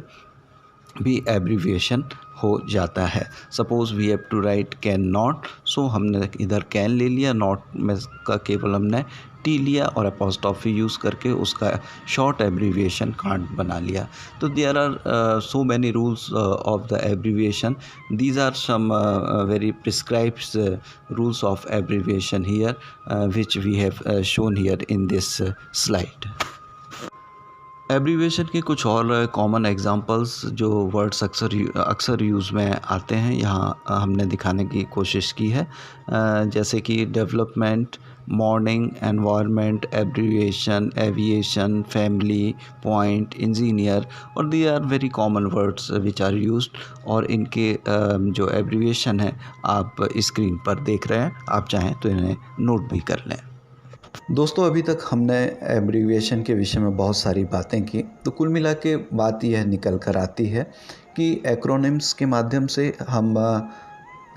भी एब्रीविएशन हो जाता है। Suppose we have to write can not, so हमने इधर कैन ले लिया, नॉट में का केवल हमने टी लिया और अपोस्ट्रोफी यूज़ करके उसका शॉर्ट एब्रीविएशन कांट बना लिया। तो there are so many rules of the abbreviation. These are some very prescribed rules of abbreviation here which we have shown here in this slide. Abbreviation के कुछ और common examples जो words अक्सर use में आते हैं, यहाँ हमने दिखाने की कोशिश की है। जैसे कि development, morning, environment, abbreviation, aviation, family, point, engineer, और they are very common words which are used. और इनके जो एब्रीविएशन है आप स्क्रीन पर देख रहे हैं, आप चाहें तो इन्हें नोट भी कर लें। दोस्तों, अभी तक हमने एब्रीविएशन के विषय में बहुत सारी बातें की, तो कुल मिला के बात यह निकल कर आती है कि एक्रोनिम्स के माध्यम से हम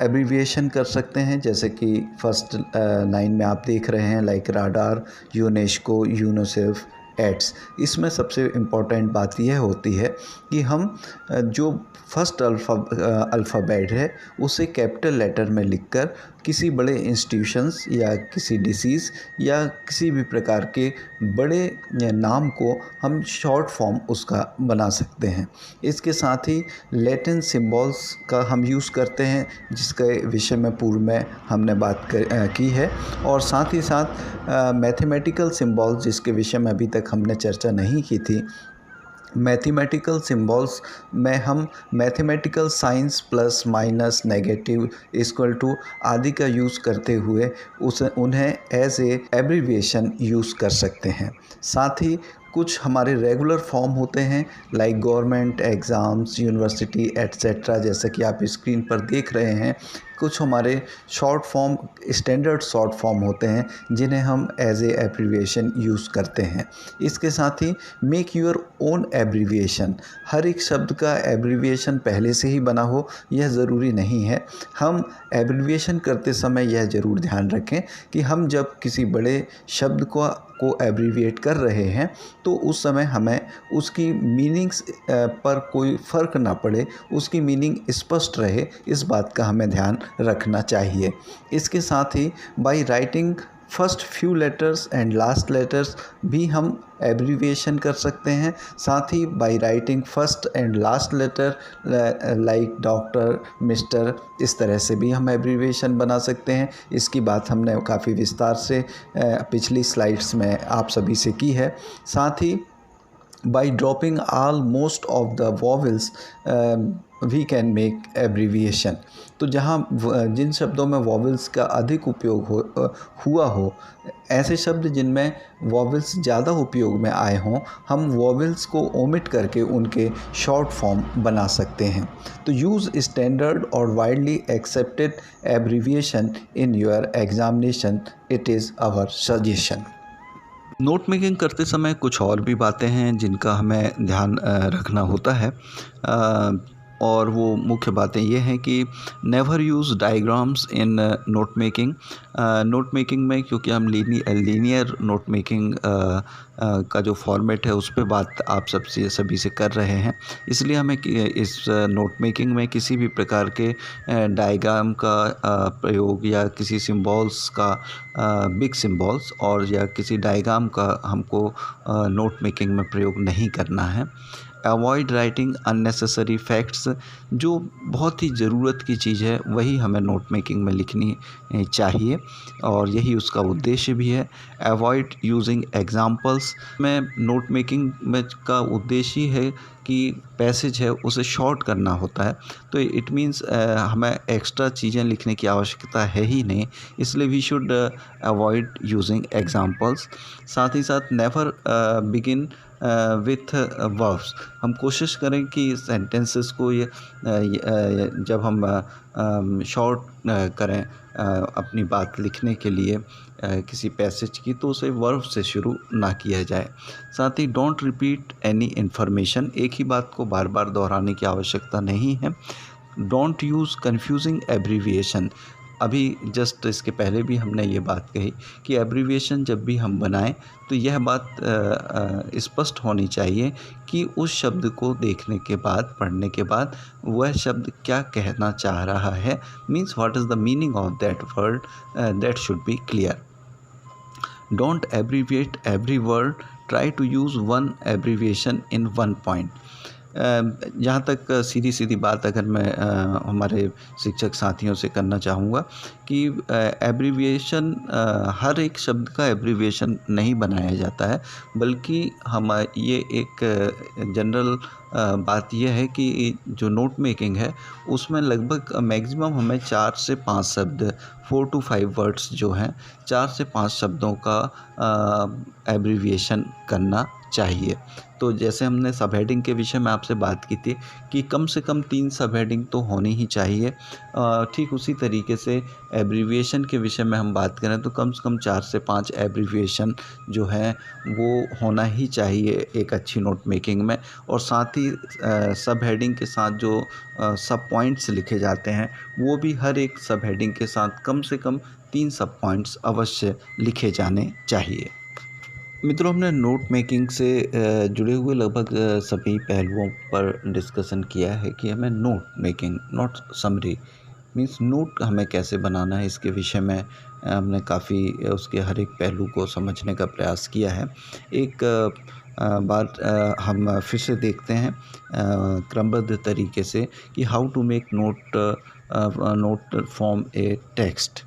एब्रीविएशन कर सकते हैं। जैसे कि फर्स्ट लाइन में आप देख रहे हैं, like radar, UNESCO, UNICEF, AIDS. इसमें सबसे इम्पॉर्टेंट बात यह होती है कि हम जो फर्स्ट अल्फ़ाबेट है उसे कैपिटल लेटर में लिखकर किसी बड़े इंस्टीट्यूशंस या किसी डिसीज़ या किसी भी प्रकार के बड़े नाम को हम शॉर्ट फॉर्म उसका बना सकते हैं। इसके साथ ही लैटिन सिंबल्स का हम यूज़ करते हैं, जिसके विषय में पूर्व में हमने बात की है, और साथ ही साथ मैथमेटिकल सिंबल्स, जिसके विषय में अभी तक हमने चर्चा नहीं की थी। मैथमेटिकल सिंबल्स में हम mathematical science, plus, minus, negative, equal to आदि का यूज़ करते हुए उन्हें एज ए एब्रीविएशन यूज़ कर सकते हैं। साथ ही कुछ हमारे रेगुलर फॉर्म होते हैं, like government exams, university, etcetera, जैसे कि आप स्क्रीन पर देख रहे हैं। कुछ हमारे short form, standard short form होते हैं, जिन्हें हम एज ए एब्रीविएशन यूज़ करते हैं। इसके साथ ही मेक योर ओन एब्रीविएशन। हर एक शब्द का एब्रीविएशन पहले से ही बना हो यह ज़रूरी नहीं है। हम एब्रीविएशन करते समय यह ज़रूर ध्यान रखें कि हम जब किसी बड़े शब्द को एब्रीविएट कर रहे हैं तो उस समय हमें उसकी मीनिंग्स पर कोई फ़र्क ना पड़े, उसकी मीनिंग स्पष्ट रहे, इस बात का हमें ध्यान रखना चाहिए। इसके साथ ही by writing first few letters and last letters भी हम एब्रीविएशन कर सकते हैं। साथ ही by writing first and last letter like doctor, mister, इस तरह से भी हम एब्रीविएशन बना सकते हैं। इसकी बात हमने काफ़ी विस्तार से पिछली स्लाइड्स में आप सभी से की है। साथ ही by dropping all most of the vowels we can make abbreviation। तो जहाँ जिन शब्दों में वॉवल्स का अधिक उपयोग हुआ हो, ऐसे शब्द जिनमें वॉवल्स ज़्यादा उपयोग में आए हों, हम वॉवल्स को ओमिट करके उनके शॉर्ट फॉर्म बना सकते हैं। तो यूज़ स्टैंडर्ड और widely accepted abbreviation in your examination, it is our suggestion. Note making करते समय कुछ और भी बातें हैं जिनका हमें ध्यान रखना होता है, और वो मुख्य बातें ये हैं कि never use diagrams in note making. Note making में क्योंकि हम लीनियर नोट मेकिंग का जो फॉर्मेट है उस पे बात आप सभी से कर रहे हैं, इसलिए हमें इस नोट मेकिंग में किसी भी प्रकार के डायग्राम का प्रयोग या किसी सिंबल्स का, बिग सिंबल्स और या किसी डायग्राम का हमको नोट मेकिंग में प्रयोग नहीं करना है। Avoid writing unnecessary facts. जो बहुत ही ज़रूरत की चीज़ है वही हमें नोट मेकिंग में लिखनी चाहिए और यही उसका उद्देश्य भी है। Avoid using examples. में नोट मेकिंग में का उद्देश्य ही है कि पैसेज है उसे शॉर्ट करना होता है, तो इट मीन्स हमें एक्स्ट्रा चीज़ें लिखने की आवश्यकता है ही नहीं, इसलिए we should avoid using examples. साथ ही साथ नेवर बिगिन विथ वर्ब्स। हम कोशिश करें कि सेंटेंसेस को जब हम शॉर्ट करें अपनी बात लिखने के लिए किसी पैसेज की, तो उसे वर्ब से शुरू ना किया जाए। साथ ही डोंट रिपीट एनी इन्फॉर्मेशन। एक ही बात को बार बार दोहराने की आवश्यकता नहीं है। Don't use confusing abbreviation. अभी जस्ट इसके पहले भी हमने ये बात कही कि एब्रीविएशन जब भी हम बनाएं तो यह बात स्पष्ट होनी चाहिए कि उस शब्द को देखने के बाद, पढ़ने के बाद वह शब्द क्या कहना चाह रहा है, means what is the meaning of that word, that should be clear. Don't abbreviate every word, try to use one abbreviation in one point. जहाँ तक सीधी सीधी बात अगर मैं हमारे शिक्षक साथियों से करना चाहूँगा कि एब्रीविएशन, हर एक शब्द का एब्रीविएशन नहीं बनाया जाता है, बल्कि हम ये एक जनरल बात यह है कि जो नोट मेकिंग है उसमें लगभग मैक्सिमम हमें 4 से 5 शब्द, 4 to 5 वर्ड्स जो हैं, 4 से 5 शब्दों का एब्रीविएशन करना चाहिए। तो जैसे हमने सब हेडिंग के विषय में आपसे बात की थी कि कम से कम 3 सब हेडिंग तो होनी ही चाहिए, ठीक उसी तरीके से एब्रीविएशन के विषय में हम बात करें तो कम से कम 4 से 5 एब्रीविएशन जो है वो होना ही चाहिए एक अच्छी नोट मेकिंग में। और साथ ही सब हेडिंग के साथ जो सब पॉइंट्स लिखे जाते हैं वो भी हर एक सब हेडिंग के साथ कम से कम 3 सब पॉइंट्स अवश्य लिखे जाने चाहिए। मित्रों, हमने नोट मेकिंग से जुड़े हुए लगभग सभी पहलुओं पर डिस्कशन किया है कि हमें note making, note summary means note हमें कैसे बनाना है, इसके विषय में हमने काफ़ी उसके हर एक पहलू को समझने का प्रयास किया है। एक बात हम फिर से देखते हैं क्रमबद्ध तरीके से कि how to make note from a text.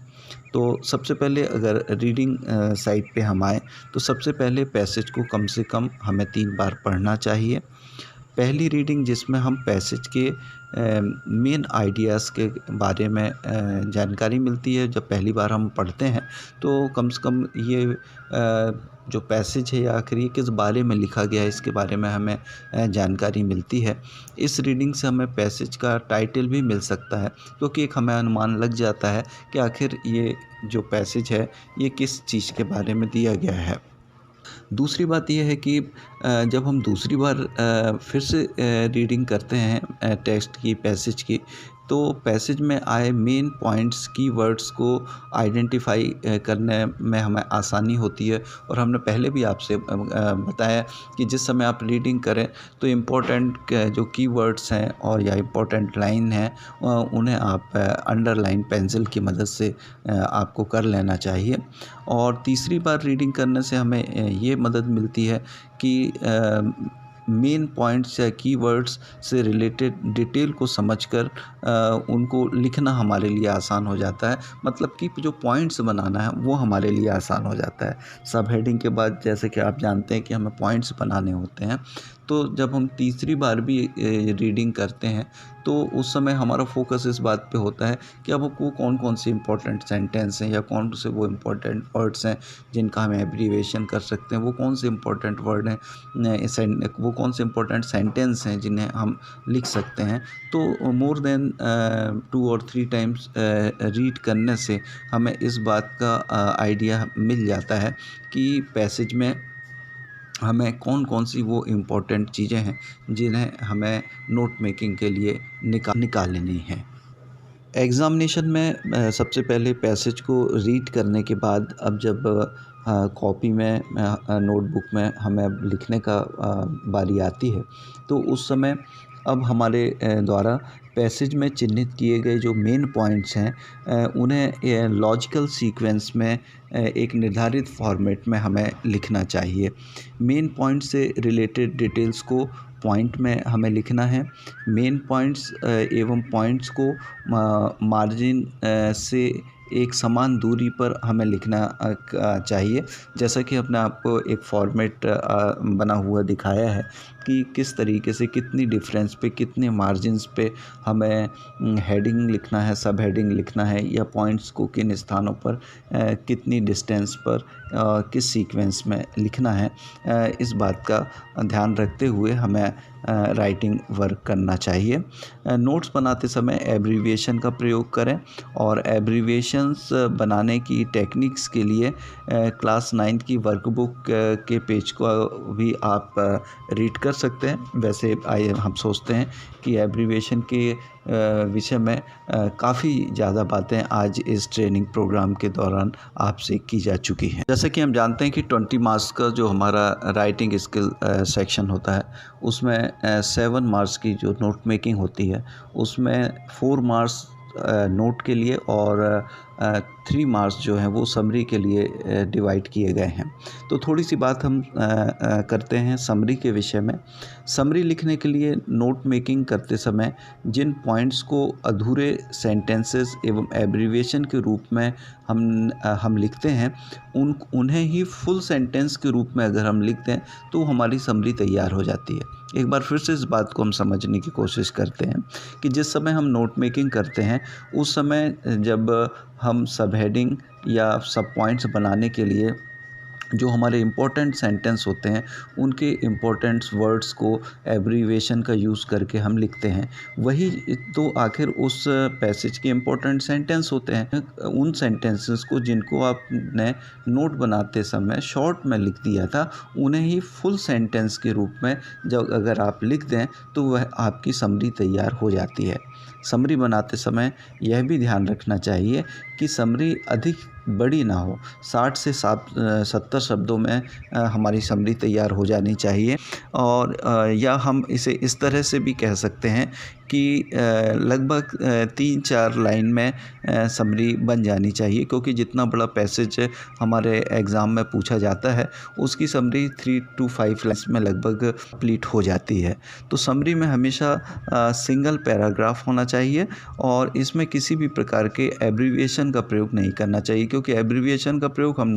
तो सबसे पहले अगर रीडिंग साइड पे हम आए तो सबसे पहले पैसेज को कम से कम हमें 3 बार पढ़ना चाहिए। पहली रीडिंग जिसमें हम पैसेज के मेन आइडियाज़ के बारे में जानकारी मिलती है, जब पहली बार हम पढ़ते हैं तो कम से कम ये जो पैसेज है या आखिर ये किस बारे में लिखा गया है इसके बारे में हमें जानकारी मिलती है। इस रीडिंग से हमें पैसेज का टाइटल भी मिल सकता है, क्योंकि एक हमें अनुमान लग जाता है कि आखिर ये जो पैसेज है ये किस चीज़ के बारे में दिया गया है। दूसरी बात यह है कि जब हम दूसरी बार फिर से रीडिंग करते हैं टेक्स्ट की, पैसेज की, तो पैसेज में आए मेन पॉइंट्स कीवर्ड्स को आइडेंटिफाई करने में हमें आसानी होती है। और हमने पहले भी आपसे बताया कि जिस समय आप रीडिंग करें तो इम्पोर्टेंट जो कीवर्ड्स हैं और या इम्पोर्टेंट लाइन हैं उन्हें आप अंडरलाइन पेंसिल की मदद से आपको कर लेना चाहिए। और तीसरी बार रीडिंग करने से हमें ये मदद मिलती है कि मेन पॉइंट्स या कीवर्ड्स से रिलेटेड डिटेल को समझकर उनको लिखना हमारे लिए आसान हो जाता है। मतलब कि जो पॉइंट्स बनाना है वो हमारे लिए आसान हो जाता है। सब हेडिंग के बाद जैसे कि आप जानते हैं कि हमें पॉइंट्स बनाने होते हैं, तो जब हम तीसरी बार भी रीडिंग करते हैं तो उस समय हमारा फोकस इस बात पे होता है कि अब वो कौन कौन से इम्पोर्टेंट सेंटेंस हैं या कौन से वो इम्पोर्टेंट वर्ड्स हैं जिनका हम एब्रीविएशन कर सकते हैं, वो कौन से इम्पोर्टेंट वर्ड हैं, वो कौन से इम्पोर्टेंट सेंटेंस हैं जिन्हें हम लिख सकते हैं। तो मोर देन 2 और 3 टाइम्स रीड करने से हमें इस बात का आइडिया मिल जाता है कि पैसेज में हमें कौन कौन सी वो इम्पोर्टेंट चीज़ें हैं जिन्हें हमें नोट मेकिंग के लिए निकालनी है। एग्ज़ामिनेशन में सबसे पहले पैसेज को रीड करने के बाद अब जब कॉपी में नोटबुक में हमें अब लिखने का बारी आती है, तो उस समय अब हमारे द्वारा पैसेज में चिन्हित किए गए जो मेन पॉइंट्स हैं उन्हें लॉजिकल सीक्वेंस में एक निर्धारित फॉर्मेट में हमें लिखना चाहिए। मेन पॉइंट से रिलेटेड डिटेल्स को पॉइंट में हमें लिखना है। मेन पॉइंट्स एवं पॉइंट्स को मार्जिन से एक समान दूरी पर हमें लिखना चाहिए। जैसा कि हमने आपको एक फॉर्मेट बना हुआ दिखाया है कि किस तरीके से कितनी डिफरेंस पे कितने मार्जिन्स पे हमें हेडिंग लिखना है, सब हेडिंग लिखना है या पॉइंट्स को किन स्थानों पर कितनी डिस्टेंस पर किस सीक्वेंस में लिखना है। इस बात का ध्यान रखते हुए हमें राइटिंग वर्क करना चाहिए। नोट्स बनाते समय एब्रीविएशन का प्रयोग करें और एब्रीविएशंस बनाने की टेक्निक्स के लिए क्लास 9th की वर्कबुक के पेज को भी आप रीड कर सकते हैं। वैसे हम सोचते हैं कि एब्रीविएशन के विषय में काफ़ी ज़्यादा बातें आज इस ट्रेनिंग प्रोग्राम के दौरान आपसे की जा चुकी हैं। जैसे कि हम जानते हैं कि 20 मार्क्स का जो हमारा राइटिंग स्किल सेक्शन होता है उसमें 7 मार्क्स की जो नोट मेकिंग होती है उसमें 4 मार्क्स नोट के लिए और 3 मार्क्स जो हैं वो समरी के लिए डिवाइड किए गए हैं। तो थोड़ी सी बात हम करते हैं समरी के विषय में। समरी लिखने के लिए नोट मेकिंग करते समय जिन पॉइंट्स को अधूरे सेंटेंसेस एवं एब्रीविएशन के रूप में हम लिखते हैं उन्हें ही फुल सेंटेंस के रूप में अगर हम लिख दें तो हमारी समरी तैयार हो जाती है। एक बार फिर से इस बात को हम समझने की कोशिश करते हैं कि जिस समय हम नोट मेकिंग करते हैं उस समय जब हम सब हेडिंग या सब पॉइंट्स बनाने के लिए जो हमारे इम्पोर्टेंट सेंटेंस होते हैं उनके इम्पोर्टेंट वर्ड्स को एब्रीविएशन का यूज़ करके हम लिखते हैं, वही तो आखिर उस पैसेज के इम्पोर्टेंट सेंटेंस होते हैं। उन सेंटेंसेस को जिनको आपने नोट बनाते समय शॉर्ट में लिख दिया था उन्हें ही फुल सेंटेंस के रूप में जब अगर आप लिख दें तो वह आपकी समरी तैयार हो जाती है। समरी बनाते समय यह भी ध्यान रखना चाहिए कि समरी अधिक बड़ी ना हो। 60 से 70 शब्दों में हमारी समरी तैयार हो जानी चाहिए। और या हम इसे इस तरह से भी कह सकते हैं कि लगभग 3-4 लाइन में समरी बन जानी चाहिए, क्योंकि जितना बड़ा पैसेज हमारे एग्ज़ाम में पूछा जाता है उसकी समरी 3 to 5 लाइन्स में लगभग कंप्लीट हो जाती है। तो समरी में हमेशा सिंगल पैराग्राफ होना चाहिए और इसमें किसी भी प्रकार के एब्रीविएशन का प्रयोग नहीं करना चाहिए, क्योंकि एब्रीविएशन का प्रयोग हम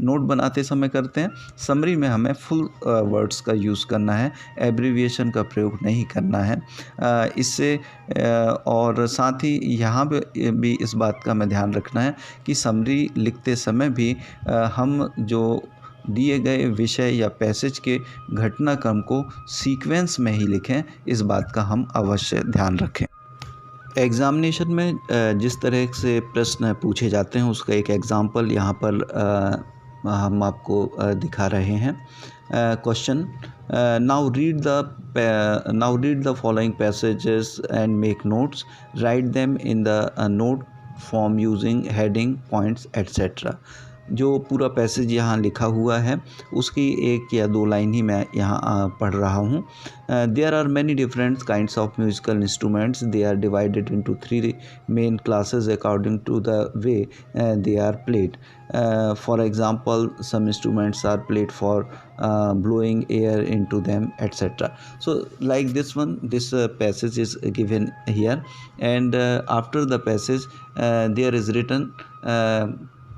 नोट बनाते समय करते हैं। समरी में हमें फुल वर्ड्स का यूज़ करना है, एब्रीविएशन का प्रयोग नहीं करना है। इससे और साथ ही यहाँ पे भी इस बात का हमें ध्यान रखना है कि समरी लिखते समय भी हम जो दिए गए विषय या पैसेज के घटनाक्रम को सीक्वेंस में ही लिखें, इस बात का हम अवश्य ध्यान रखें। एग्ज़ामिनेशन में जिस तरह से प्रश्न पूछे जाते हैं उसका एक एग्ज़ाम्पल यहाँ पर हम आपको दिखा रहे हैं। Question: Now read the following passages and make notes. Write them in the note form using heading, points, etc. जो पूरा पैसेज यहाँ लिखा हुआ है उसकी एक या दो लाइन ही मैं यहाँ पढ़ रहा हूँ. There are many different kinds of musical instruments. They are divided into three main classes according to the way they are played. For example, some instruments are played for blowing air into them, etc. So like this one, this passage is given here, and after the passage there is written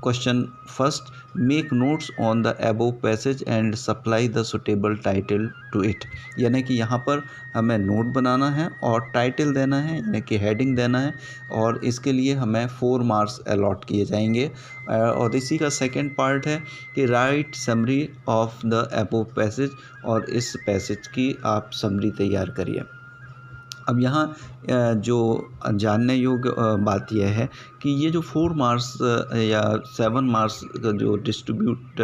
question. First, make notes on the above passage and supply the suitable title to it. यानी कि यहाँ पर हमें note बनाना है और title देना है यानी कि हेडिंग देना है, और इसके लिए हमें 4 मार्क्स अलॉट किए जाएंगे. और इसी का सेकंड पार्ट है कि right summary of the above passage, और इस पैसेज की आप समरी तैयार करिए. अब यहाँ जो जानने योग्य बात यह है कि ये जो 4 मार्क्स या 7 मार्क्स जो डिस्ट्रीब्यूट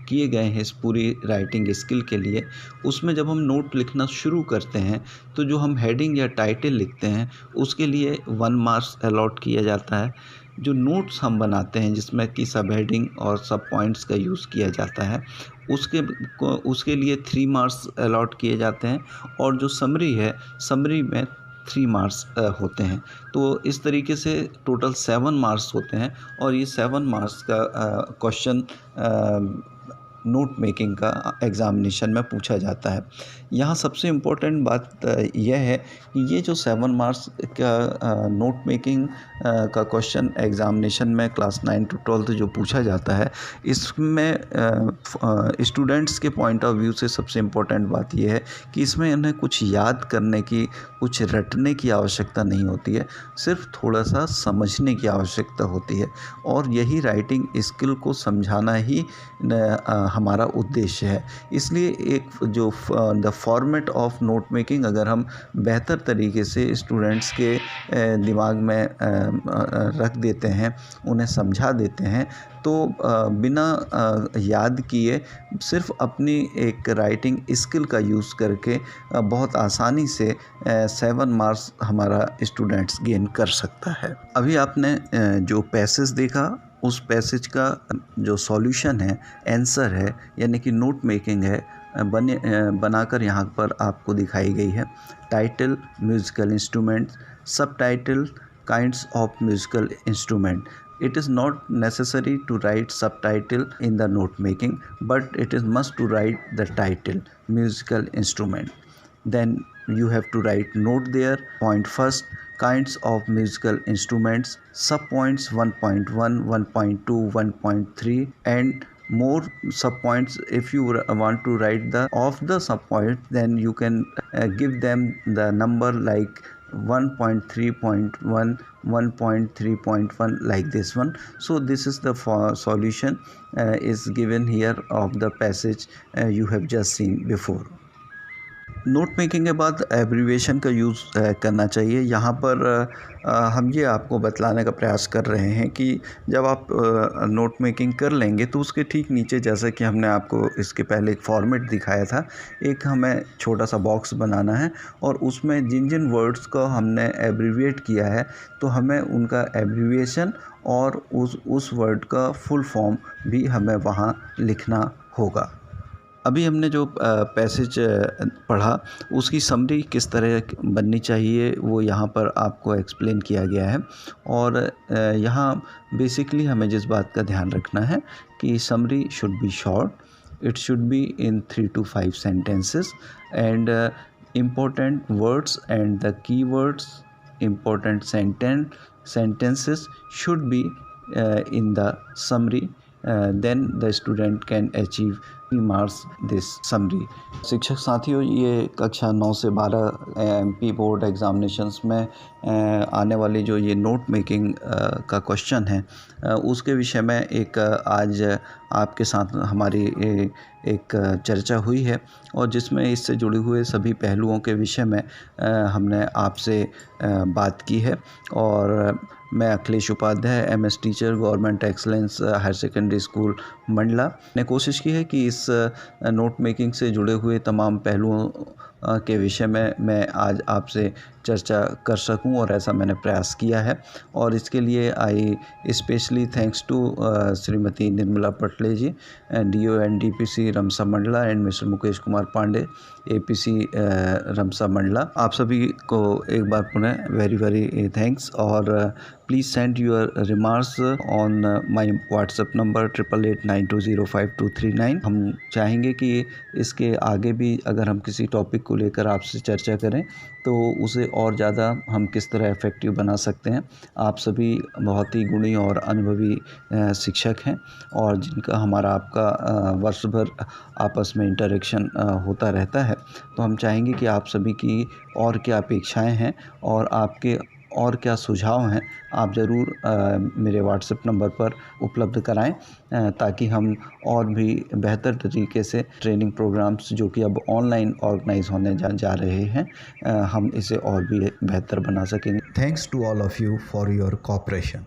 किए गए हैं इस पूरी राइटिंग स्किल के लिए, उसमें जब हम नोट लिखना शुरू करते हैं तो जो हम हेडिंग या टाइटल लिखते हैं उसके लिए 1 मार्क्स अलॉट किया जाता है. जो नोट्स हम बनाते हैं जिसमें कि सब हेडिंग और सब पॉइंट्स का यूज़ किया जाता है उसके लिए 3 मार्क्स अलॉट किए जाते हैं, और जो समरी है समरी में 3 मार्क्स होते हैं. तो इस तरीके से टोटल 7 मार्क्स होते हैं, और ये 7 मार्क्स का क्वेश्चन नोट मेकिंग का एग्ज़ामिनेशन में पूछा जाता है. यहाँ सबसे इम्पोर्टेंट बात यह है कि ये जो 7 मार्क्स का नोट मेकिंग का क्वेश्चन एग्ज़ामिनेशन में क्लास 9 to 12 जो पूछा जाता है, इसमें स्टूडेंट्स के पॉइंट ऑफ व्यू से सबसे इम्पोर्टेंट बात यह है कि इसमें उन्हें कुछ याद करने की, कुछ रटने की आवश्यकता नहीं होती है, सिर्फ थोड़ा सा समझने की आवश्यकता होती है, और यही राइटिंग स्किल को समझाना ही हमारा उद्देश्य है. इसलिए एक जो the format of note making अगर हम बेहतर तरीके से स्टूडेंट्स के दिमाग में रख देते हैं, उन्हें समझा देते हैं, तो बिना याद किए सिर्फ अपनी एक राइटिंग स्किल का यूज़ करके बहुत आसानी से 7 मार्क्स हमारा स्टूडेंट्स गेन कर सकता है. अभी आपने जो पैसेज देखा उस पैसेज का जो सॉल्यूशन है, आंसर है, यानी कि नोट मेकिंग है, बनाकर यहाँ पर आपको दिखाई गई है. टाइटल म्यूज़िकल इंस्ट्रूमेंट, सब title kinds of musical instrument. It is not necessary to write subtitle in the note making, but it is must to write the title musical instrument. Then you have to write note there. Point first, kinds of musical instruments, sub points 1.1, 1.2, 1.3 and more sub points. If you want to write the of the sub point, then you can give them the number like 1.3.1, 1.3.1 like this one. So this is the solution is given here of the passage you have just seen before. Note making के बाद abbreviation का use करना चाहिए. यहाँ पर हम ये आपको बतलाने का प्रयास कर रहे हैं कि जब आप नोट मेकिंग कर लेंगे तो उसके ठीक नीचे, जैसे कि हमने आपको इसके पहले एक फॉर्मेट दिखाया था, एक हमें छोटा सा बॉक्स बनाना है और उसमें जिन जिन वर्ड्स को हमने एब्रीविएट किया है तो हमें उनका एब्रीविएशन और उस वर्ड का फुल फॉर्म भी हमें वहाँ लिखना होगा. अभी हमने जो पैसेज पढ़ा उसकी समरी किस तरह बननी चाहिए वो यहाँ पर आपको एक्सप्लेन किया गया है. और यहाँ बेसिकली हमें जिस बात का ध्यान रखना है कि summary should be short, it should be in 3 to 5 sentences, and important words and the keywords, important sentences should be in the summary. Then the student can achieve marks this summary. शिक्षक साथियों, ये कक्षा 9 से 12 MP board examinations में आने वाली जो ये नोट मेकिंग का क्वेश्चन है उसके विषय में एक आज आपके साथ हमारी एक चर्चा हुई है, और जिसमें इससे जुड़े हुए सभी पहलुओं के विषय में हमने आपसे बात की है. और मैं Akhilesh Upadhyay, MS teacher, government excellence higher secondary school Mandla ने कोशिश की है कि इस नोट मेकिंग से जुड़े हुए तमाम पहलुओं के विषय में मैं आज आपसे चर्चा कर सकूं, और ऐसा मैंने प्रयास किया है। और इसके लिए I specially thanks to Shrimati Nirmala Patle ji, DO NDPC RMSA Mandla, and mister Mukesh Kumar Pandey, APC RMSA Mandla. आप सभी को एक बार पुनः वेरी वेरी थैंक्स। और please send your remarks on my WhatsApp number 8889205239। हम चाहेंगे कि इसके आगे भी अगर हम किसी टॉपिक को लेकर आपसे चर्चा करें तो उसे और ज़्यादा हम किस तरह इफ़ेक्टिव बना सकते हैं। आप सभी बहुत ही गुणी और अनुभवी शिक्षक हैं, और जिनका हमारा आपका वर्ष भर आपस में इंटरेक्शन होता रहता है। तो हम चाहेंगे कि आप सभी की और क्या अपेक्षाएं हैं और आपके और क्या सुझाव हैं, आप ज़रूर मेरे व्हाट्सएप नंबर पर उपलब्ध कराएं, ताकि हम और भी बेहतर तरीके से ट्रेनिंग प्रोग्राम्स जो कि अब ऑनलाइन ऑर्गेनाइज होने जा रहे हैं, हम इसे और भी बेहतर बना सकेंगे। Thanks to all of you for your cooperation.